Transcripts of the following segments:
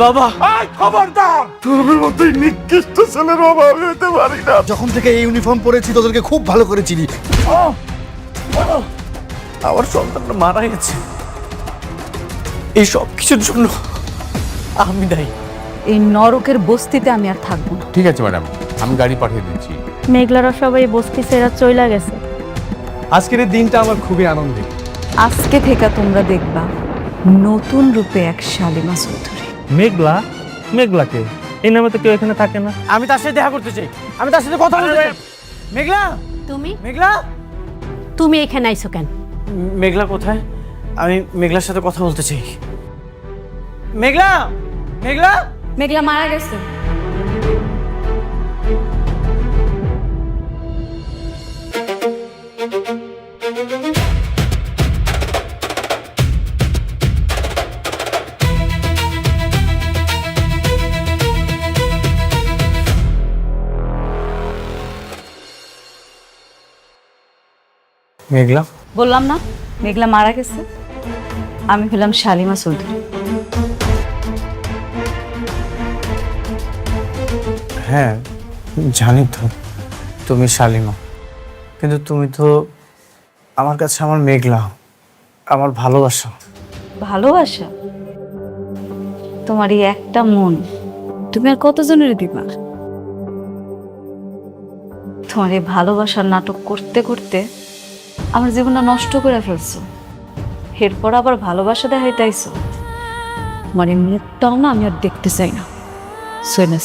বাবা খবরদার, তুমি মতো নিকৃষ্ট ছেলের অভাব হতে পারি না। যখন থেকে এই ইউনিফর্ম পরেছি তোদেরকে খুব ভালো করে চিনি। আমার সন্তানটা মারা গেছে, এই সব কিছুর জন্য আমি দায়ী। এই নরকের বস্তিতে আমি আর থাকবো না। ঠিক আছে ম্যাডাম, আমি গাড়ি পাঠিয়ে দিচ্ছি। মেঘলারা সবাই বস্তি ছেড়া চইলা গেছে। আজকের এই দিনটা আমার খুবই আনন্দের। আজকে থেকে তোমরা দেখবা নতুন রূপে এক শালিমা চৌধুরী। মেঘলা? মেঘলাকে? এই নামে তো কেউ এখানে থাকে না। আমি তার সাথে দেখা করতে চাই, আমি তার সাথে কথা বলতে চাই। মেঘলা, তুমি মেঘলা, তুমি এখানে আইছো কেন? মেঘলা কোথায়? আমি মেঘলার সাথে কথা বলতে চাই। মেঘলা, মেঘলা, মেঘলা মারা গেছে। মেঘলা, বললাম না মেঘলা মারা গেছে। আমি হলাম শালিমা চৌধুরী। হ্যাঁ জানি তো তুমি শালিমা, কিন্তু তুমি তো আমার কাছে আমার মেঘলা, আমার ভালোবাসা। ভালোবাসা? তোমার এই একটা মন তুমি আর কতজনের দিবা? তোমার এই ভালোবাসার নাটক করতে করতে আমার জীবনটা নষ্ট করে ফেলছো। এরপর আবার ভালোবাসা দেখাইতেছো। মানে মুখটাও না আমি আর দেখতে চাই না। শুনে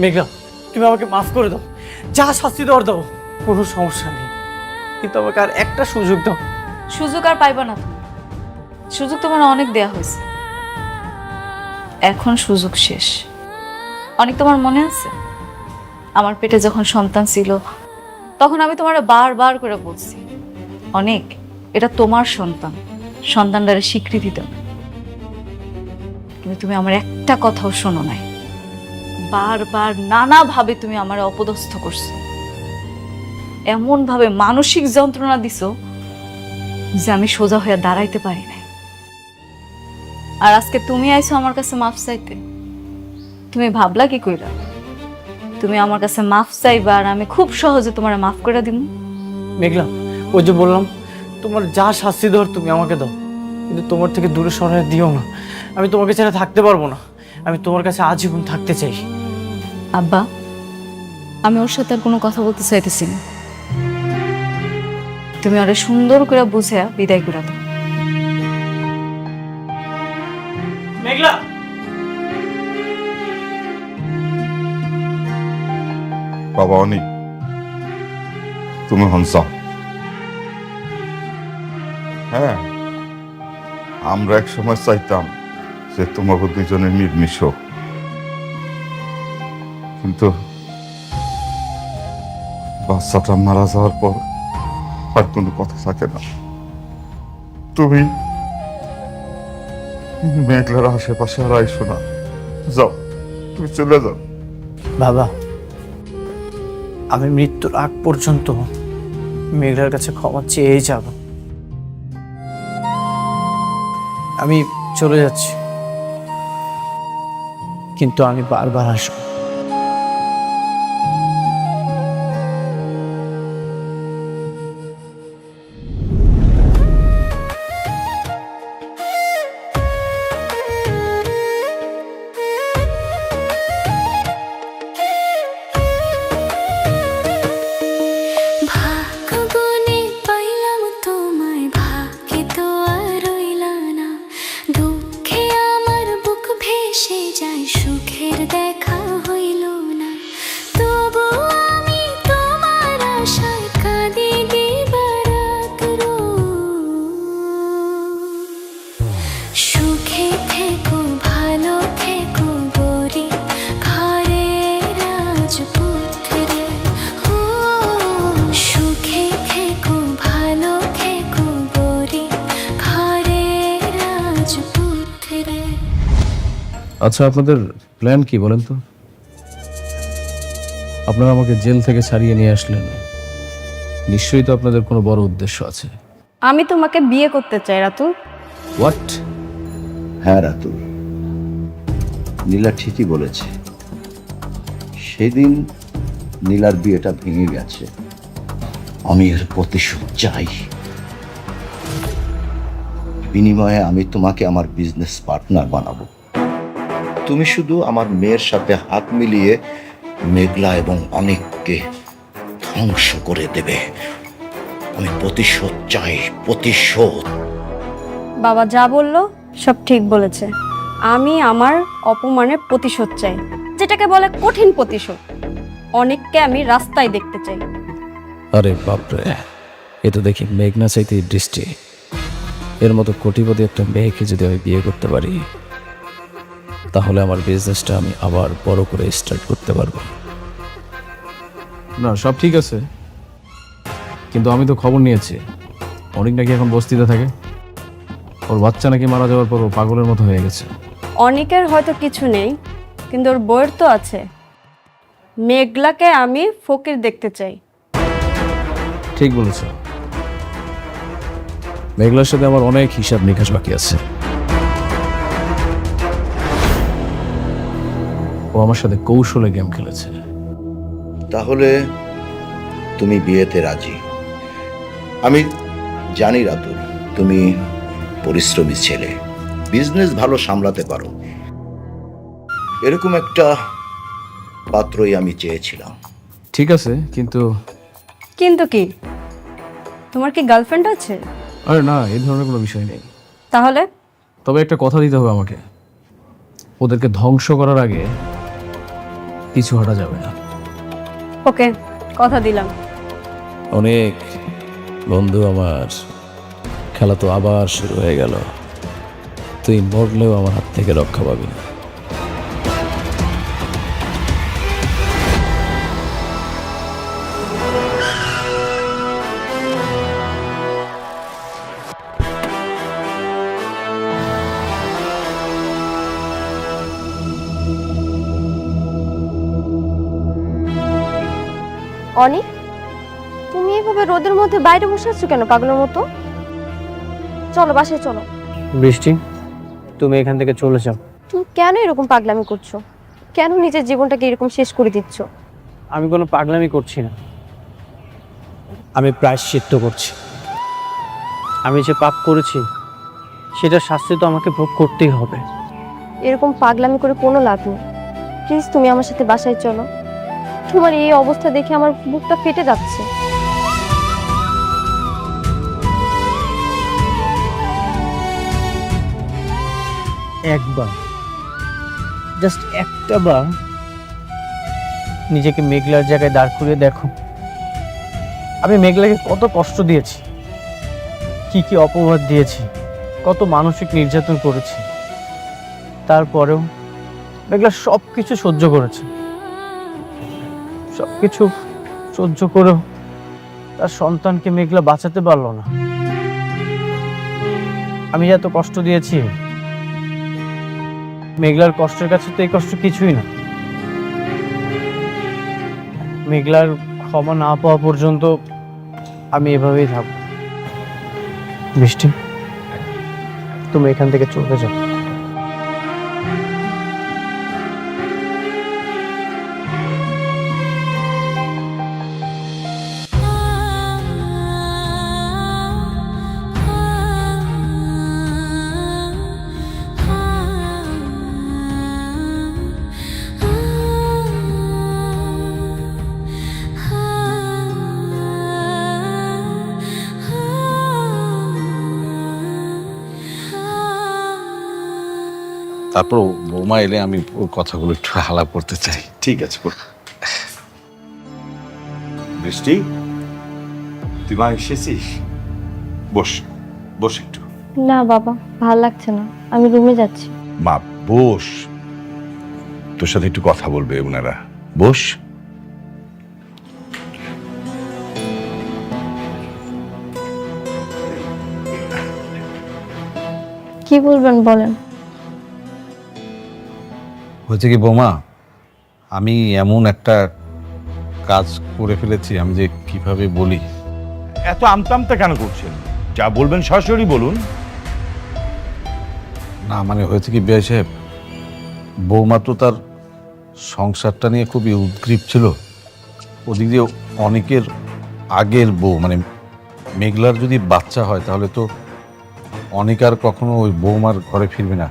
মেঘলা, তুমি আমাকে মাফ করে দাও, যা শাস্তি দেওয়ার দাও, কোনো সমস্যা নেই, কিন্তু আমাকে আর একটা সুযোগ দাও। সুযোগ আর পাইবা না তুমি। সুযোগ তোমার অনেক দেয়া হয়েছে, এখন সুযোগ শেষ। অনেক তোমার মনে আছে আমার পেটে যখন সন্তান ছিল তখন আমি তোমার বারবার করে বলছি, অনেক এটা তোমার সন্তান, সন্তানটারে স্বীকৃতি দাও। কিন্তু তুমি আমার একটা কথাও শোনো নাই। বারবার নানাভাবে তুমি আমার অপদস্থ করছো, এমন ভাবে মানসিক যন্ত্রণা দিছো যে আমি সোজা হয়ে দাঁড়াইতে পারি নাই। আর আজকে তুমি আইছো আমার কাছে মাফ চাইতে। তুমি ভাবলা কি কইরা তুমি আমার কাছে মাফ চাইবা আর আমি খুব সহজে তোমার মাফ করে দিব? মেঘলা, ওই যে বললাম, তোমার যা শাস্তি দেওয়ার তুমি আমাকে দাও, কিন্তু তোমার থেকে দূরে সরাই দিও না। আমি তোমাকে ছাড়া থাকতে পারবো না, আমি তোমার কাছে আজীবন থাকতে চাই। আব্বা, আমি ওর সাথে আর কোনো কথা বলতে চাইতেছি না। তুমি ওরে সুন্দর করে বুঝে বিদায় করে দাও। মেঘলা, বাবা অনেক, তুমি হনসাও। হ্যাঁ, আমরা এক সময় চাইতাম যে তোমাকে দুজনে মিলমিশ হোক, কিন্তু বাচ্চাটা মারা যাওয়ার পর আর কোনো কথা থাকে না। তুমি মেঘলার আশেপাশে আর আইসো না, যাও, তুমি চলে যাও। বাবা, আমি মৃত্যুর আগ পর্যন্ত মেঘলার কাছে ক্ষমা চেয়েই যাব। আমি চলে যাচ্ছি, কিন্তু আমি বারবার আসবো। আচ্ছা, আপনাদের প্ল্যান কি বলেন তো? আপনারা আমাকে জেল থেকে ছাড়িয়ে নিয়ে আসলেন, নিশ্চয়ই তো আপনাদের কোনো বড় উদ্দেশ্য আছে। আমি তোমাকে বিয়ে করতে চাই রাতুল। হোয়াট? হ্যাঁ রাতুল, নীলা ঠিকই বলেছে। সেদিন নীলার বিয়েটা ভেঙে গেছে। আমি এর প্রতিশোধ চাই। বিনিময়ে আমি তোমাকে আমার বিজনেস পার্টনার বানাবো। তুমি শুধু আমার মেয়ের সাথে হাত মিলিয়ে মেঘলা এবং অনেককে ধ্বংস করে দেবে। আমি প্রতিশোধ চাই, প্রতিশোধ। বাবা যা বললো সব ঠিক বলেছে। আমি আমার অপমানের প্রতিশোধ চাই, যেটাকে বলে কঠিন প্রতিশোধ। অনেককে আমি রাস্তায় দেখতে চাই। আরে বাপরে, এ তো দেখি মেঘনা চাইতে বৃষ্টি। এর মতো কোটিপতি একটা মেয়েকে যদি আমি বিয়ে করতে পারি, তাহলে আমার বিজনেসটা আমি আবার বড় করে স্টার্ট করতে পারবো। না, সব ঠিক আছে, কিন্তু আমি তো খবর নিয়েছি অনেক নাকি এখন বস্তিতে থাকে। ওর বাচ্চা নাকি মারা যাওয়ার পর ও পাগলের মতো হয়ে গেছে। অনেকের হয়তো কিছু নেই, কিন্তু ওর বইয়ের তো আছে। মেঘলাকে আমি ফকির দেখতে চাই। ঠিক বলেছ, মেঘলার সাথে আমার অনেক হিসাব নিকাশ বাকি আছে। ও আমার সাথে কৌশলে গেম খেলেছে। তাহলে তুমি বিয়েতে রাজি? আমি জানি রাতুল, তুমি পরিশ্রমী ছেলে, বিজনেস ভালো সামলাতে পারো। এরকম একটা পাত্রই আমি চেয়েছিলাম। ঠিক আছে, কিন্তু কিন্তু কি, তোমার কি গার্লফ্রেন্ড আছে? আরে না, এই ধরনের কোনো বিষয় নেই। তাহলে তবে একটা কথা দিতে হবে আমাকে, ওদেরকে ধ্বংস করার আগে কিছু হাঁটা যাবে না। ওকে, কথা দিলাম। অনেক বন্ধু আমার, খেলা তো আবার শুরু হয়ে গেল। তুই মরলেও আমার হাত থেকে রক্ষা পাবি না। অনিক, তুমি এভাবে রোদের মধ্যে বাইরে বসে আছো কেন পাগলের মতো? চলো বাসায় চলো। বৃষ্টি, তুমি এখান থেকে চলে যাও। তুমি কেন এরকম পাগলামি করছো? কেন নিজের জীবনটাকে এরকম শেষ করে দিচ্ছ? আমি কোনো পাগলামি করছি না, আমি প্রায়শ্চিত্ত করছি। আমি যে পাপ করেছি সেটা শাস্তি তো আমাকে ভোগ করতেই হবে। এরকম পাগলামি করে কোনো লাভ নেই। প্লিজ তুমি আমার সাথে বাসায় চলো। তোমার এই অবস্থা দেখে আমার বুকটা ফেটে যাচ্ছে। একবার, জাস্ট একটা বার নিজেকে মেঘলার জায়গায় দাঁড় করিয়ে দেখো। আমি মেঘলাকে কত কষ্ট দিয়েছি, কি কি অপবাদ দিয়েছি, কত মানসিক নির্যাতন করেছি। তারপরেও মেঘলা সব কিছু সহ্য করেছে। সবকিছু সহ্য করেও তার সন্তানকে মেঘলা বাঁচাতে পারলো না। আমি এত কষ্ট দিয়েছি, মেঘলার কষ্টের কাছে তো এই কষ্ট কিছুই না। মেঘলার ক্ষমা না পাওয়া পর্যন্ত আমি এভাবেই থাকবো। বৃষ্টি, তুমি এখান থেকে চলে যাও। তারপর বৌমা এলে আমি ওর কথাগুলো একটু আলাপ করতে চাই। ঠিক আছে। বৃষ্টি, তুই মা এসেছিস? বস বস একটু। না বাবা, ভাল লাগছে না, আমি রুমে যাচ্ছি। মা বস, তোর সাথে একটু কথা বলবে ওনারা। বস। কি বলবেন বলেন। হচ্ছে কি বৌমা, আমি এমন একটা কাজ করে ফেলেছি, আমি যে কিভাবে বলি। এত আমতা আমতা কেন করছেন? যা বলবেন সরাসরি বলুন। না মানে হয়েছে কি বিআই সাহেব, বৌমা তো তার সংসারটা নিয়ে খুবই উদ্গ্রীব ছিল। ওদিক দিয়ে অনেকের আগের বউ মানে মেঘলার যদি বাচ্চা হয় তাহলে তো অনেক আর কখনো ওই বৌমার ঘরে ফিরবে না।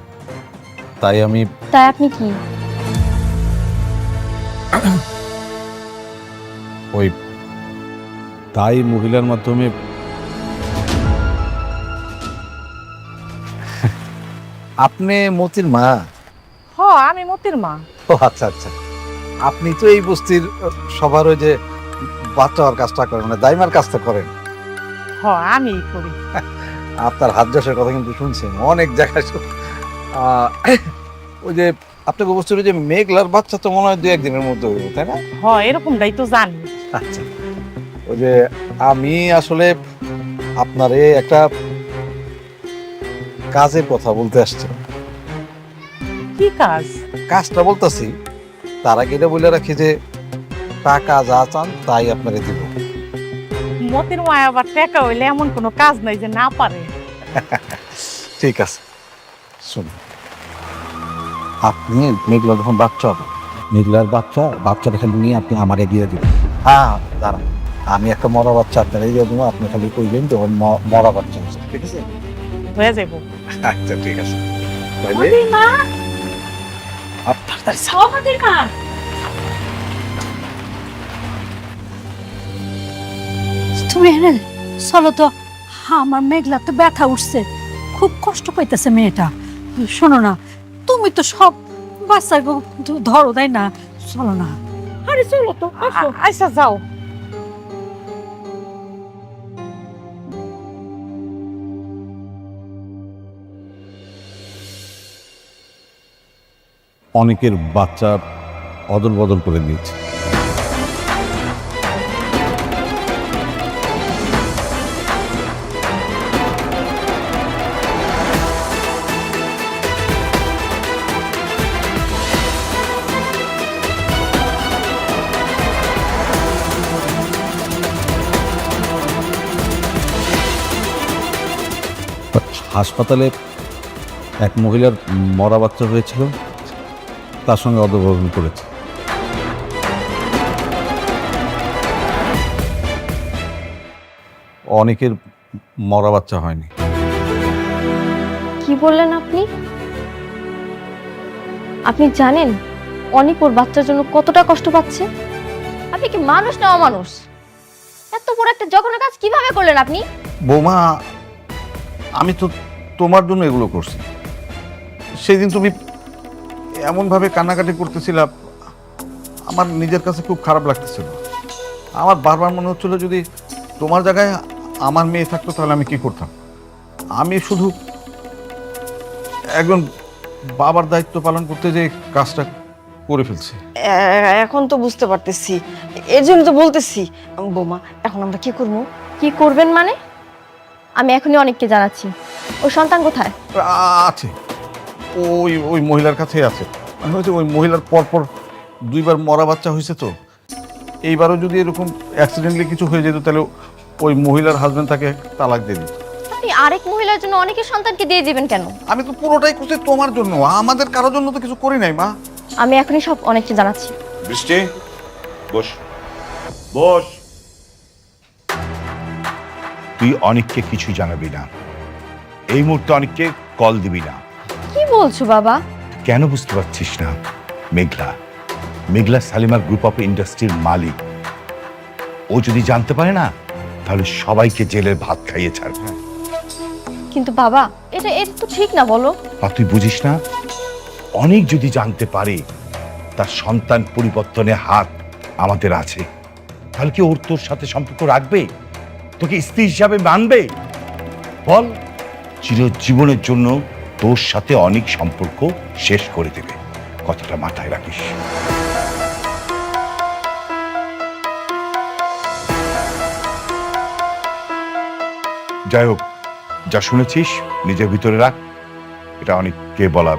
তাই আমি তাই আপনি কি ওই তাই মহিলার মাধ্যমে আপনি মতির মা? হ আমি মতির মা। ও আচ্ছা আচ্ছা, আপনি তো এই বস্তির সবার ওই যে বাচ্চা হওয়ার কাজটা করেন, মানে দাইমার কাজটা করেন। হ আমি করি। আপনার হাত যশের কথা কিন্তু শুনছেন অনেক জায়গায়। ওই যে আপনাকে বস্তির ওই যে মেঘলার বাচ্চা তো মনে হয় 2-1 দিনের মধ্যে হইব, তাই না? হ এরকমটাই তো জানি। আচ্ছা, ওই যে আমি আসলে আপনারে একটা কাজের কথা বলতে আসছি। কি কাজ? কাজটা বলতেছি তার আগে এটা বলে রাখি যে টাকা যা চান তাই আপনাকে দিব। মতির মা আবার টাকা হইলে এমন কোনো কাজ নাই যে না পারে। ঠিক আছে, শুনুন, আপনি মেঘলা যখন বাচ্চা হবে, মেঘলার বাচ্চাটা খালি নিয়ে আপনি আমারে দিয়ে দিবেন। হ্যাঁ দাঁড়ান, আমি একটা মরা বাচ্চা আপনার দিয়ে দেবো, আপনি খালি কইবেন যে ওর মরা বাচ্চা আছে, ঠিক আছে? হয়ে যাবো। আচ্ছা ঠিক আছে। তুমি এনে চলো তো, আমার মেঘলা তো ব্যথা উঠছে, খুব কষ্ট পাইতেছে মেয়েটা। শোনো না, তুমি তো সব বাচ্চা ধরো তাই না, চলো না। আরে চলো তো, আচ্ছা যাও। অনেকের বাচ্চা অদল বদল করে দিয়েছে। হাসপাতালে এক মহিলার মরা বাচ্চা হয়েছিল, তার সঙ্গে অদবরণ করেছে। অনেকের মরা বাচ্চা হয়নি। কি বললেন আপনি? আপনি জানেন অনেক ওর বাচ্চার জন্য কতটা কষ্ট পাচ্ছে? আপনি কি মানুষ না অমানুষ? এত বড় একটা জঘন্য কাজ কিভাবে করলেন আপনি? বৌমা, আমি তো তোমার জন্য এগুলো করছি। সেদিন তুমি এমনভাবে কান্নাকাটি করতেছিলাম, আমার নিজের কাছে খুব খারাপ লাগতেছিল। আমার বারবার মনে হচ্ছিল যদি তোমার জায়গায় আমার মেয়ে থাকতো তাহলে আমি কি করতাম। আমি শুধু একজন বাবার দায়িত্ব পালন করতে যে কাজটা করে ফেলছি। এখন তো বুঝতে পারতেছি, এর জন্য তো বলতেছি। বৌমা, এখন আমরা কি করবো? কি করবেন মানে? আমি এখনই অনেককে জানাচ্ছি। ওর সন্তান কোথায়? আছে, ওই ওই মহিলার কাছেই আছে। মানে হয়েছে ওই মহিলার পরপর 2বার মরা বাচ্চা হয়েছে, তো এইবারও যদি এরকম অ্যাক্সিডেন্টলি কিছু হয়ে যেত তাহলে ওই মহিলার হাজবেন্ড তাকে তালাক দিয়ে দিত। আপনি আরেক মহিলার জন্য অনেকের সন্তানকে দিয়ে দিবেন কেন? আমি তো পুরোটাই করছি তোমার জন্য, আমাদের কারোর জন্য তো কিছু করি নাই মা। আমি এখনই সব অনেককে জানাচ্ছি। বৃষ্টি, বস বস। তুই অনেককে কিছুই জানাবি না, এই মুহূর্তে অনেককে কল দিবি না। কি বলছো বাবা? কেন বুঝতে পারছিস না? মেঘলা সালিমা গ্রুপ অফ ইন্ডাস্ট্রির মালিক। ও যদি জানতে পারে না তাহলে সবাইকে জেলের ভাত খাইয়ে ছাড়বে। কিন্তু বাবা, এটা তো ঠিক না, বলো। আর তুই বুঝিস না? অনেক যদি জানতে পারে তার সন্তান পরিবর্তনে হাত আমাদের আছে, তাহলে কি ওর তোর সাথে সম্পর্ক রাখবে? তোকে স্ত্রী হিসাবে মানবে? বল, চিরজীবনের জন্য তোর সাথে অনেক সম্পর্ক শেষ করে দেবে। কথাটা মাথায় রাখিস। যাই হোক, যা শুনেছিস নিজের ভিতরে রাখ। এটা অনেককে বলা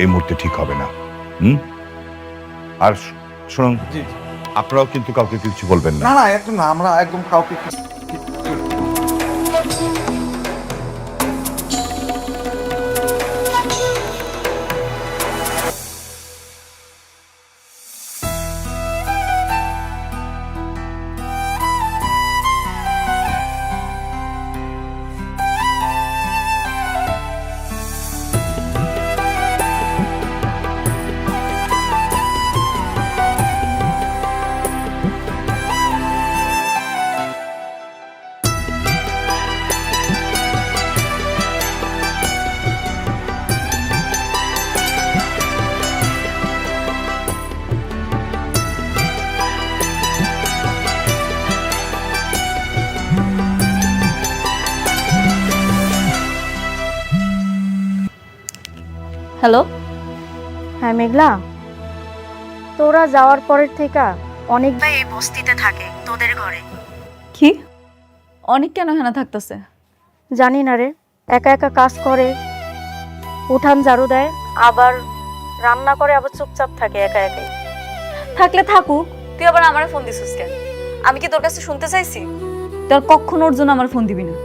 এই মুহূর্তে ঠিক হবে না। আর শুনুন, আপনারাও কিন্তু কাউকে কিছু বলবেন না। না না, একদম না, আমরা একদম কাউকে হ্যালো। হ্যাঁ মেঘলা, তোরা যাওয়ার পরের থেকে অনেক ভাই এই বস্তিতে থাকে তোদের ঘরে। কি? অনেক কেন এখানে থাকতেছে? জানি না রে, একা একা কাজ করে, উঠান ঝাড়ু দেয়, আবার রান্না করে, আবার চুপচাপ থাকে একা একাই। থাকলে থাকুক, তুই আবার আমারে ফোন দিছিস কেন? আমি কি তোর কাছে শুনতে চাইছি? তুই আর কখনো ওর জন্য আমার ফোন দিবি না।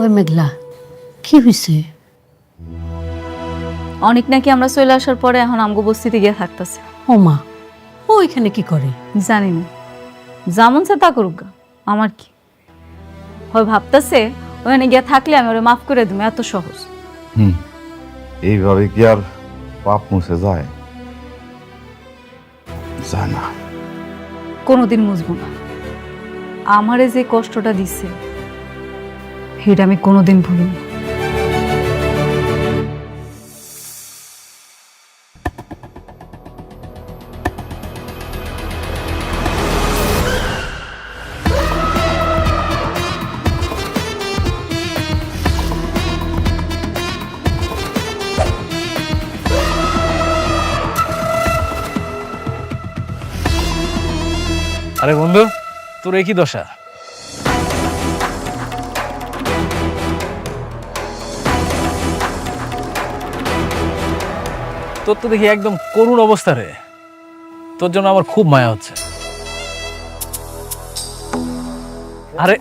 ওই মেঘলা, কি হয়েছে? অনেক নাকি আমরা চলে আসার পরে এখন আমগো বস্তিতে গিয়ে থাকতেছে। ও মা, ও এখানে কি করে? জানি না, যেমন সে তা করুক গা, আমার কি। হয় ভাবতেছে ওখানে গিয়ে থাকলে আমি ওরে মাফ করে দেবো, এত সহজ। এইভাবে কি আর পাপ মুছে যায়? যায় না। কোনোদিন মুছবো না। আমারে যে কষ্টটা দিচ্ছে সেটা আমি কোনোদিন ভুলিনি। আরে বন্ধু, তোর একই দশা। তোর তো দেখি একদম করুণ অবস্থা রে। তোর জন্য আমার খুব মায়া হচ্ছে। আরে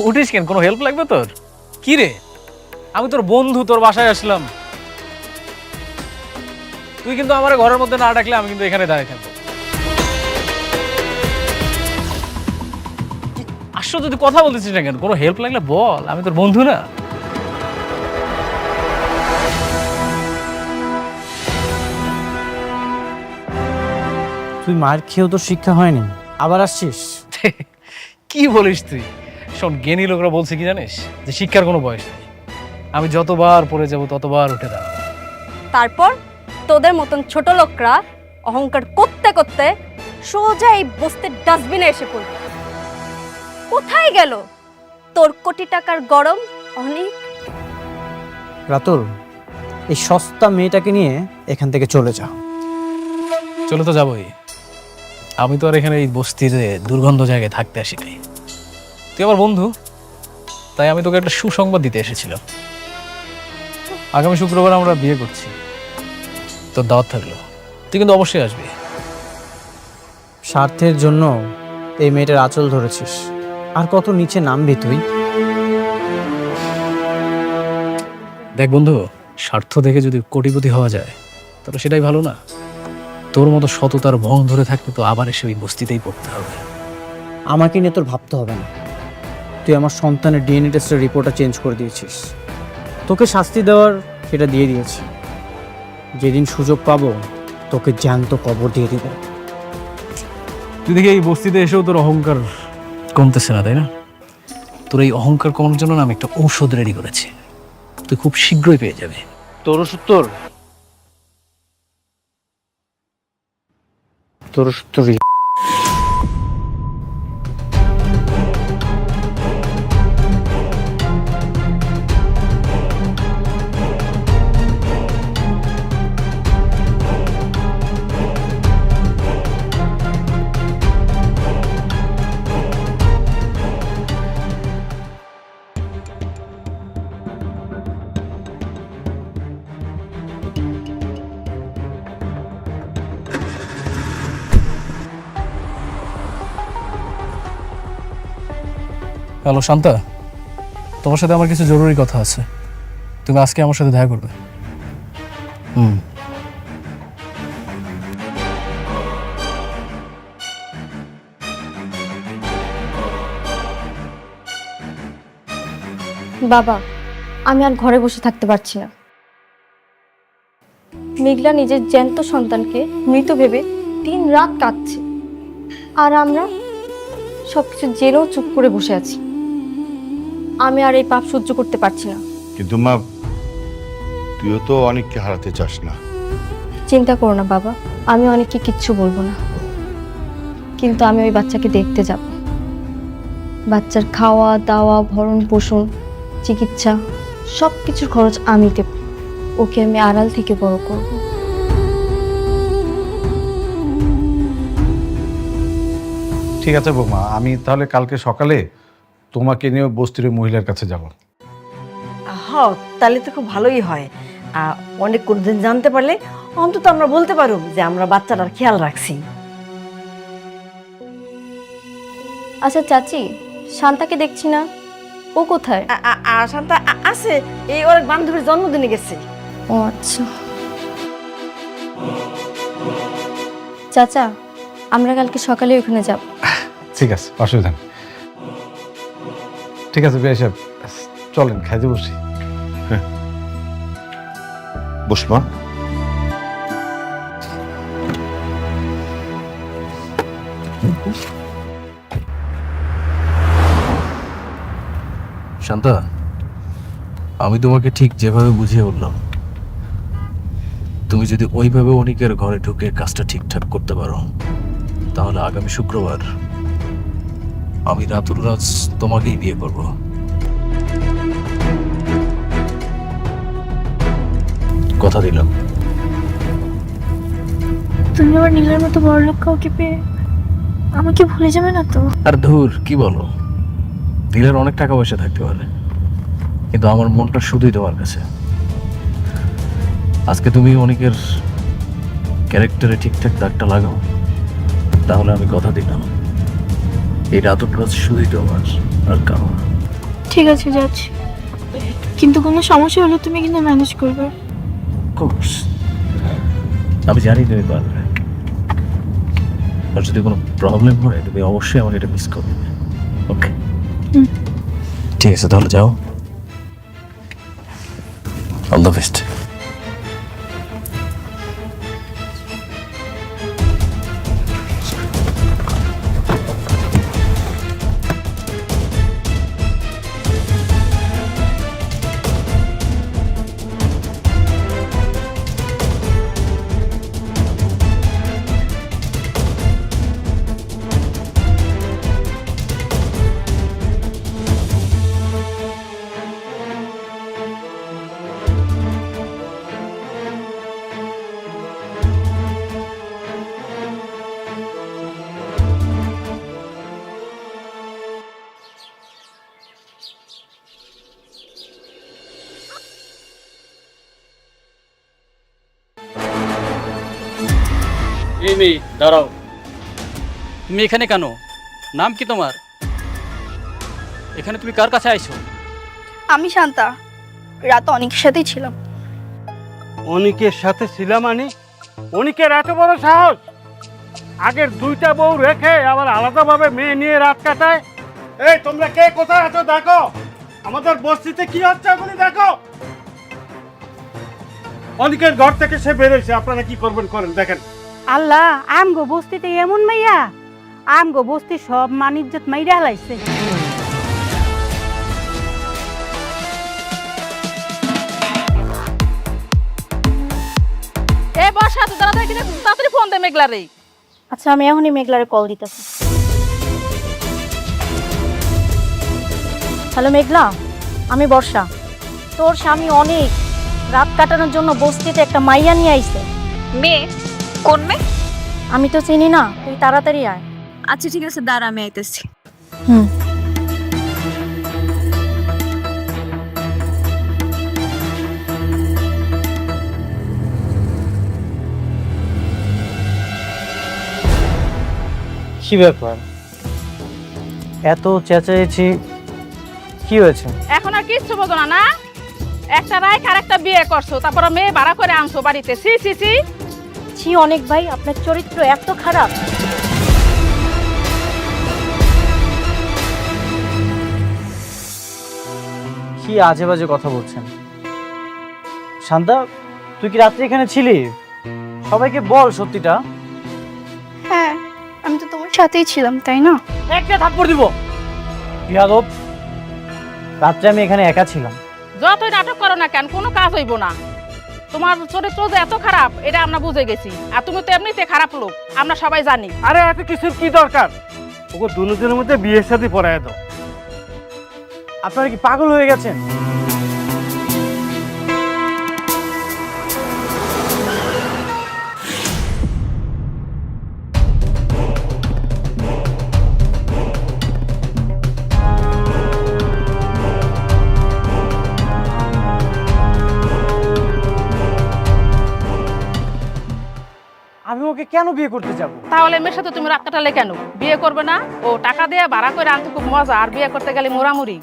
উঠিস কেন? কোনো হেল্প লাগবে তোর? কি রে, আমি তোর বন্ধু, তোর বাসায় আসলাম। তুই কিন্তু আমার ঘরের মধ্যে না ডাকলে আমি কিন্তু এখানে দাঁড়িয়ে থাকবো। আসলে তুই কথা বলতেছিস না কেন? কোনো হেল্প লাগলে বল, আমি তোর বন্ধু না? তুই মার খেয়েও তো শিক্ষা হয়নি, আবার আসছিস? কি বলিস তুই? শোন, জ্ঞানী লোকরা বলছে কি জানিস, যে শিক্ষার কোনো বয়স নেই। আমি যতবার পড়ে যাব ততবার উঠে দাঁড়াবো। তারপর তোদের মতন ছোট লোকরা অহংকার করতে করতে সোজা এই বস্তির ডাস্টবিনে এসে পড়বে। কোথায় গেল তোর কোটি টাকার গরম অনেক? রাতুল, এই সস্তা মেয়েটাকে নিয়ে এখান থেকে চলে যা। চলে তো যাবোই। আমি তো আর এখানে এই বস্তিতে দুর্গন্ধ জায়গায় থাকতে আসি নাই। তুই আমার বন্ধু, তাই আমি তোকে একটা সুসংবাদ দিতে এসেছিলাম। আগামী শুক্রবার আমরা বিয়ে করছি। তোর দাওয়াত থাকলো, তুই কিন্তু অবশ্যই আসবি। স্বার্থের জন্য এই মেয়েটার আঁচল ধরেছিস, আর কত নিচে নামবি তুই? দেখ বন্ধু, স্বার্থ দেখে যদি কোটিপতি হওয়া যায় তাহলে সেটাই ভালো না? তোর মতো সততার ভং ধরে থাকতে তো আবার এসে ওই বস্তিতেই পড়তে হবে। আমাকে নিয়ে তোর ভাবতে হবে না। তুই আমার সন্তানের ডিএনএ টেস্টের রিপোর্টটা চেঞ্জ করে দিয়েছিস। তোকে শাস্তি দেওয়ার সেটা দিয়ে দিয়েছি। যেদিন সুযোগ পাবো তোকে জ্যান্ত কবর দিয়ে দিব। তুই দেখি এই বস্তিতে এসেও তোর অহংকার কমতেছে না, তাই না? তোর এই অহংকার কমানোর জন্য না আমি একটা ঔষধ রেডি করেছি, তুই খুব শীঘ্রই পেয়ে যাবে। তোর ওষুধ তোর ওষুধ তোরই। হ্যালো শান্তা, তোমার সাথে আমার কিছু জরুরি কথা আছে। তুমি আজকে আমার সাথে দেখা করবে। বাবা, আমি আর ঘরে বসে থাকতে পারছি না। মেঘলা নিজের জ্যান্ত সন্তানকে মৃত ভেবে দিন রাত কাঁদছে, আর আমরা সবকিছু জেনেও চুপ করে বসে আছি। আমি আর এই পাপ সহ্য করতে পারছি না। কিন্তু মা, তুইও তো অনেককে হারাতে চাস না। চিন্তা করো না বাবা, আমি অনেককে কিচ্ছু বলবো না, কিন্তু আমি ওই বাচ্চাকে দেখতে যাব। বাচ্চার খাওয়া দাওয়া ভরণ পোষণ চিকিৎসা সব কিছুর খরচ আমি দেব। ওকে আমি আড়াল থেকে বড় করব। ঠিক আছে বৌমা, আমি তাহলে কালকে সকালে তোমাকে নিয়ে বস্তির ওই মহিলার কাছে যাব। হ, তাহলে তো খুব ভালোই হয়। অনেক কোনদিন জানতে পারলে অন্তত আমরা বলতে পারব যে আমরা বাচ্চাটার খেয়াল রাখছি। আচ্ছা চাচি, শান্তাকে দেখছি না, ও কোথায়? আর শান্তা আছে, এই ওর এক বান্ধবীর জন্মদিনে গেছে। ও আচ্ছা। চাচা, আমরা কালকে সকালে ওখানে যাব। ঠিক আছে, অসুবিধা নেই। ঠিক আছে বিআই সাহেব, চলেন খাইতে বসি। বসমা। শান্তা, আমি তোমাকে ঠিক যেভাবে বুঝিয়ে বললাম, তুমি যদি ওইভাবে অনিকের ঘরে ঢুকে কাজটা ঠিকঠাক করতে পারো, তাহলে আগামী শুক্রবার আমি রাতুল রাজ তোমাকেই বিয়ে করব। কথা দিলাম। তুমি আবার নীলের মতো বড় লোক কাউকে পেয়ে আমাকে ভুলে যাবে না তো? আর ধুর, কি বলো, দিলের অনেক টাকা পয়সা থাকতে পারে, কিন্তু আমার মনটা শুধুই তোমার কাছে। আজকে তুমি অনেকের ক্যারেক্টারে ঠিকঠাক দাগটা লাগাও, তাহলে আমি কথা দিলাম এই রাতুল রাজ শুধুই তোমার, আর কারো না। ঠিক আছে যাচ্ছি, কিন্তু কোনো সমস্যা হলে তুমি কিন্তু ম্যানেজ করবে। কোর্স আমি জানি তুমি পারবে, আর যদি কোনো প্রবলেম হয় তুমি অবশ্যই আমাকে এটা মিস করবে। ওকে, ঠিক আছে, তাহলে যাও। All the best. এই মেয়ে দাঁড়াও, তুমি এখানে কেন? নাম কি তোমার? এখানে তুমি কার কাছে আইছো? আমি শান্তা, রাত অনেকের সাথেই ছিলাম। অনিকের সাথে ছিলাম মানে? অনিকের এত বড় সাহস, আগের দুইটা বউ রেখে আবার আলাদাভাবে মেয়ে নিয়ে রাত কাটায়। এই তোমরা কে কোথায় আছো দেখো, আমাদের বস্তিতে কি হচ্ছে এখনই দেখো। অনিকের ঘর থেকে সে বেরোইছে, আপনারা কি করবেন করেন, দেখেন। আল্লাহ, আমগো বস্তিতে এমন মাইয়া, আমগো বস্তি সব মানিজ্জত মাইরা হালাইছে। এ বর্ষা, তো তাড়াতাড়ি ফোন দে মেঘলারে। আচ্ছা, আমি এখনই মেঘলারে কল দিতেছি। হ্যালো মেঘলা, আমি বর্ষা। তোর স্বামী অনেক রাত কাটানোর জন্য বস্তিতে একটা মাইয়া নিয়ে আইছে। মেয়ে? কোন মেয়ে? আমি তো চিনি না, তুই তাড়াতাড়ি আয়। আচ্ছা ঠিক আছে, দাঁড়া, আমি আইতেছি। হুম। কি ব্যাপার, এত চেঁচাইছি, কি হয়েছে? এখন আর কিচ্ছু বোঝো না না? একটা রায় আর একটা বিয়ে করছো, তারপর মেয়ে ভাড়া করে আনছো বাড়িতে। সি সি সি। ছি অনেক ভাই, আপনার চরিত্র এত খারাপ। কি আজে বাজে কথা বলছেন? শান্তা, তুই কি রাত্রে এখানে ছিলি? সবাইকে বল সত্যিটা। হ্যাঁ, আমি তো তোমার সাথেই ছিলাম, তাই না? একটা থাপ্পড় দিব। বিয়াদব, রাত্রে আমি এখানে একা ছিলাম। যতই নাটক করো না কেন, কোনো কাজ হইব না। তোমার চরিত্র যে এত খারাপ এটা আমরা বুঝে গেছি, আর তুমি তো এমনিতে খারাপ লোক, আমরা সবাই জানি। আরে এত কিছুর কি দরকার? ওকে দুজনের মধ্যে বিয়ের সাথে পড়ায় দাও। আপনারা কি পাগল হয়ে গেছেন? আমি ওকে কেন বিয়ে করতে যাব? তাহলে মেয়ের সাথে তুমি রাত কাটালে কেন? বিয়ে করবে না? ও টাকা দিয়ে ভাড়া করে আনতে খুব মজা, আর বিয়ে করতে গেলে মোরামুরি।